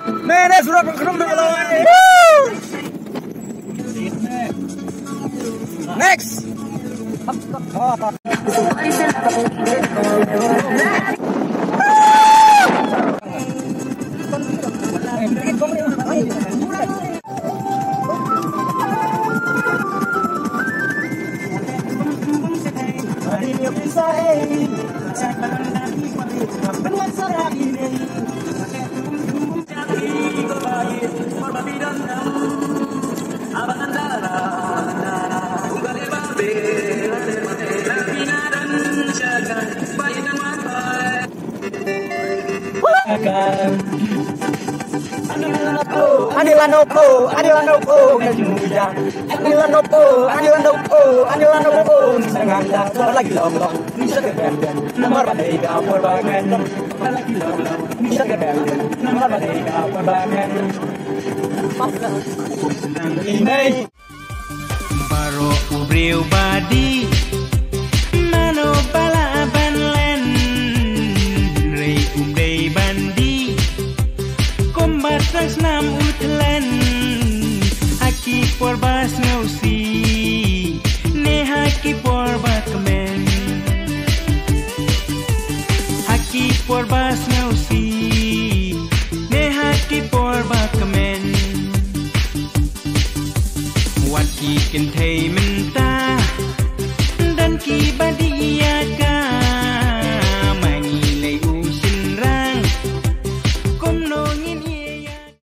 Nenek sudah berkerumah loh. Next. Lagi lomba, bisa kebenden, nomor badai kapur bangen. Lagi lomba, bisa kebenden, nomor badai kapur bangen. Ini Baro ubriu badi, mano bala banlen, rei umdei bandi, kombat rasnam utlen, haki porbas ngausi, ne haki porbat kemen, haki porbas ngausi, ne haki porbat kemen. Waki kentei mentah dan ki badiaga